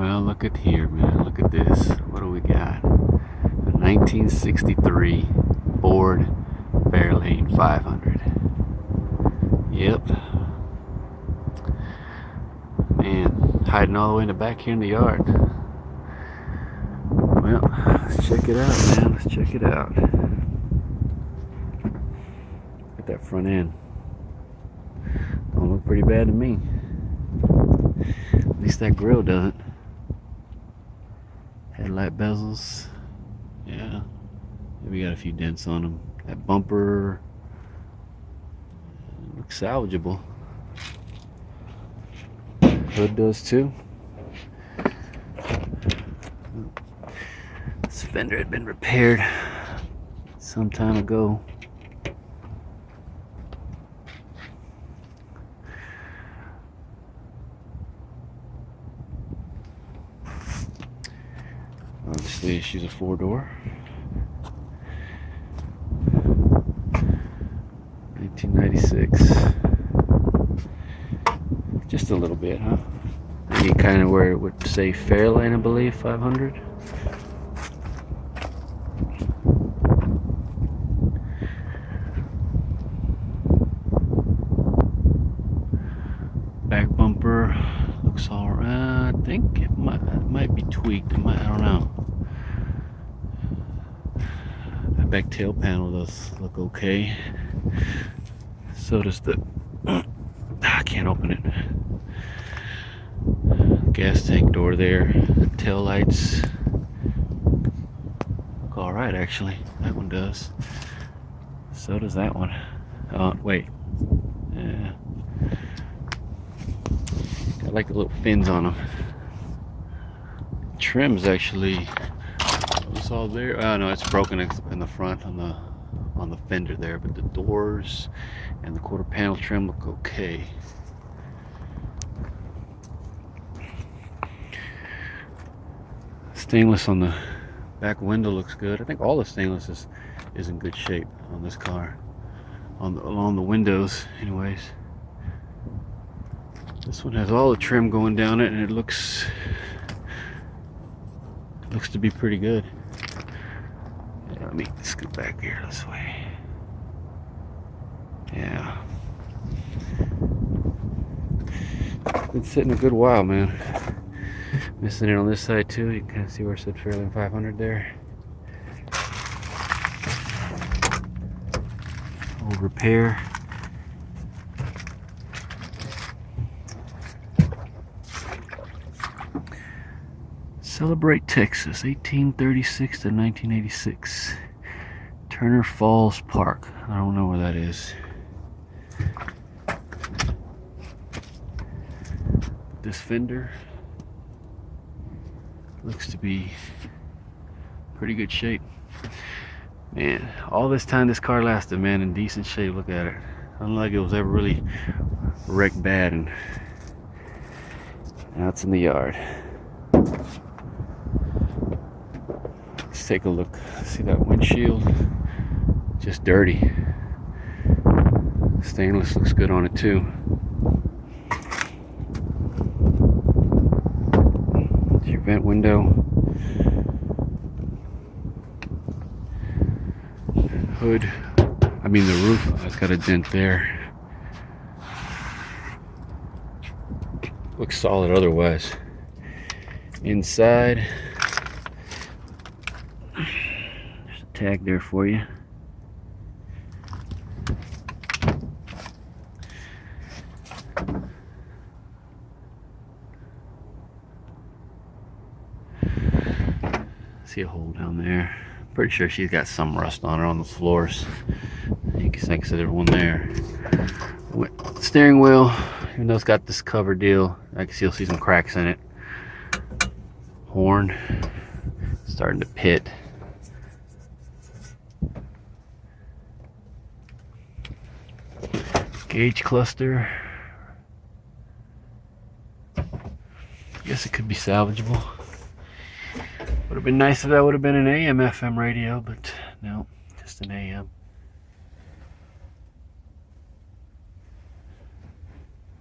Well, look at here, man. Look at this. What do we got? A 1963 Ford Fairlane 500. Yep. Man, hiding all the way in the back here in the yard. Well, let's check it out, man. Let's check it out. Look at that front end. Don't look pretty bad to me. At least that grill doesn't. Headlight bezels. Yeah. We got a few dents on them. That bumper looks salvageable. Hood does too. This fender had been repaired some time ago. Obviously, she's a 4-door. 1996. Just a little bit, huh? Maybe kind of where it would say Fairlane, I believe, 500. Back bumper looks all right. I think it might be tweaked. I don't know. That back tail panel does look okay. So does the. I can't open it. Gas tank door there. Tail lights look all right, actually. That one does. So does that one. Wait. Yeah. I like the little fins on them. Trim's actually. It's all there. Oh no, it's broken in the front on the fender there, but the doors and the quarter panel trim look okay. Stainless on the back window looks good. I think all the stainless is in good shape on this car. Along the windows, anyways. This one has all the trim going down it, and it looks to be pretty good. Yeah, let me scoot back here this way. Yeah. Been sitting a good while, man. Missing it on this side too. You can kind of see where it said Fairlane 500 there. Old repair. Celebrate Texas, 1836 to 1986. Turner Falls Park. I don't know where that is. This fender looks to be pretty good shape. Man, all this time this car lasted, man, in decent shape. Look at it. Unlike it was ever really wrecked bad, and now it's in the yard. Let's take a look. See that windshield? Just dirty. Stainless looks good on it too. It's your vent window. Hood. I mean the roof. It's got a dent there. Looks solid otherwise. Inside. There's a tag there for you. See a hole down there. Pretty sure she's got some rust on her on the floors. I think there's one there. Steering wheel, even though it's got this cover deal, I can still see some cracks in it. Horn starting to pit. Gauge cluster. I guess it could be salvageable. Would have been nice if that would have been an AM FM radio, but no, just an AM.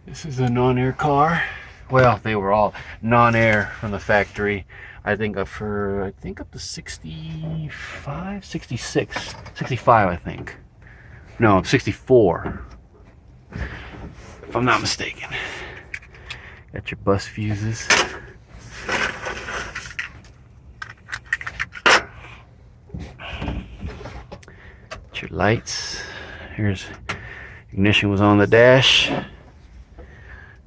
This is a non-air car. Well, they were all non-air from the factory. I think up to 65, 66, 65, I think. No, 64. If I'm not mistaken. Got your bus fuses. Got your lights. Here's ignition was on the dash.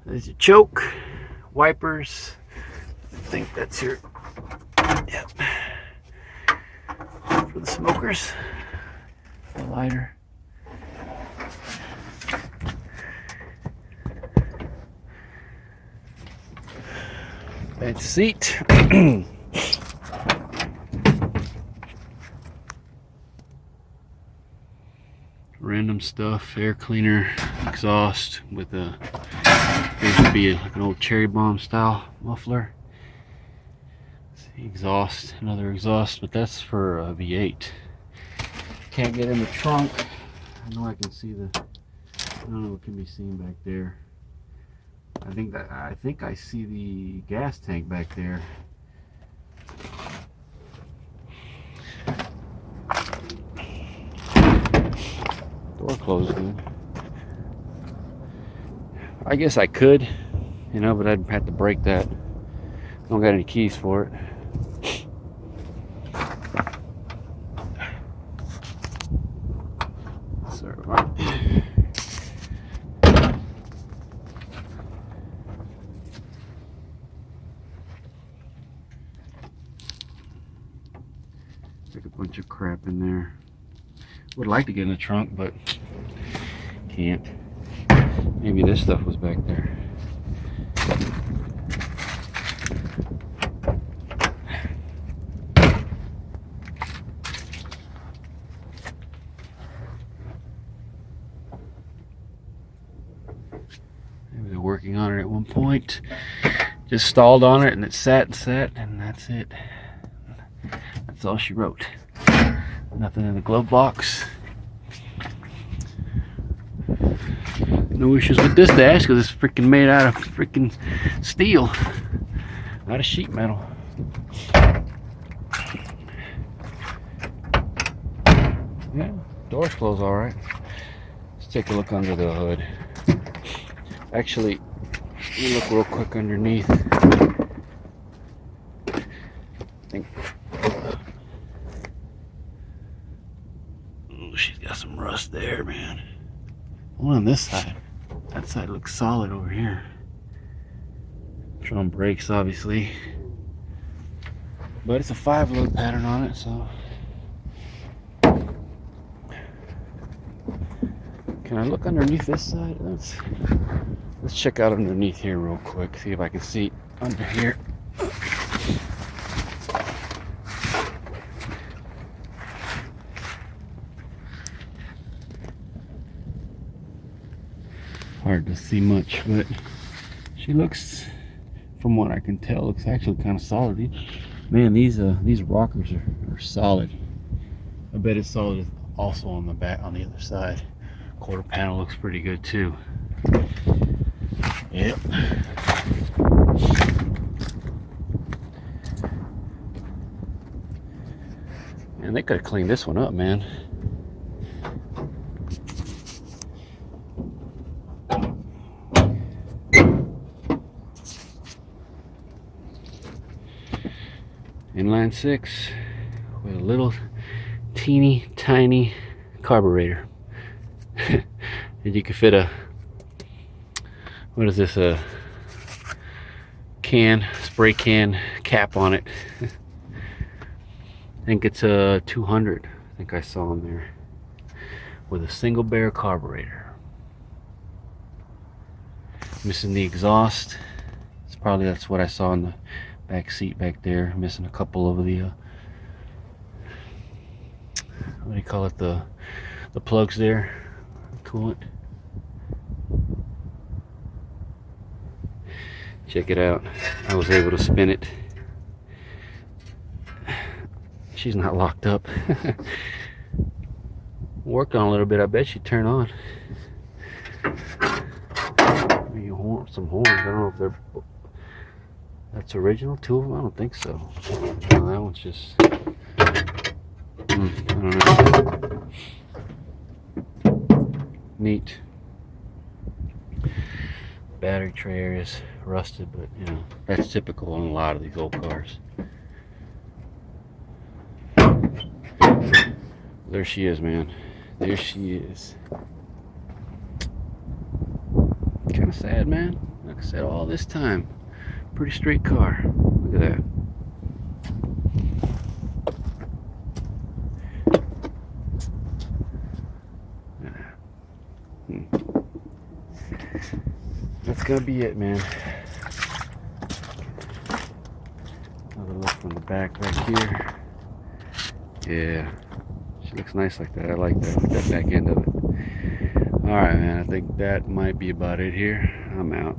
There's your choke, wipers. I think that's your, yep, for the smokers, the lighter. Bench seat. Random stuff, air cleaner, exhaust with a, appears to be like an old cherry bomb style muffler. See, exhaust, another exhaust, but that's for a V8. Can't get in the trunk. I know I can see the, I don't know what can be seen back there. I think I see the gas tank back there. Door closing. I guess I could, you know, but I'd have to break that. Don't got any keys for it. Sorry about that. Like a bunch of crap in there. Would like to get in the trunk, but can't. Maybe this stuff was back there. Maybe they're working on it at one point. Just stalled on it and it sat and sat, and that's it. That's all she wrote. Nothing in the glove box. No issues with this dash because it's freaking made out of freaking steel, not a sheet metal. Yeah, doors close all right. Let's take a look under the hood. Actually, let me look real quick underneath. I think. Oh, she's got some rust there, man. One on this side. That side looks solid over here. Showing brakes, obviously. But it's a 5-load pattern on it, so. Can I look underneath this side? Let's check out underneath here real quick. See if I can see under here. Hard to see much, but she looks, from what I can tell, looks actually kind of solid. Man, these rockers are solid. I bet it's solid also on the back, on the other side. Quarter panel looks pretty good too. Yep. Man, they could have cleaned this one up, man. Inline 6 with a little teeny tiny carburetor. And you can fit a, what is this, a spray can cap on it. I think it's a 200, I think I saw in there, with a single bare carburetor. Missing the exhaust. It's probably, that's what I saw in the back seat back there. Missing a couple of the what do you call it, the plugs there, coolant. Check it out. I was able to spin it. She's not locked up. Worked on a little bit. I bet she'd turn on. Maybe a horn. some horns. I don't know if that's original. Two of them? I don't think so. No, that one's just. I don't know. Neat. Battery tray area's rusted, but you know that's typical on a lot of these old cars. There she is, man. There she is. Kind of sad, man. Like I said, all this time, pretty straight car. Look at that. That's gonna be it, man. Another look from the back right here. Yeah, she looks nice like that. I like that back end of it. Alright, man, I think that might be about it here. I'm out.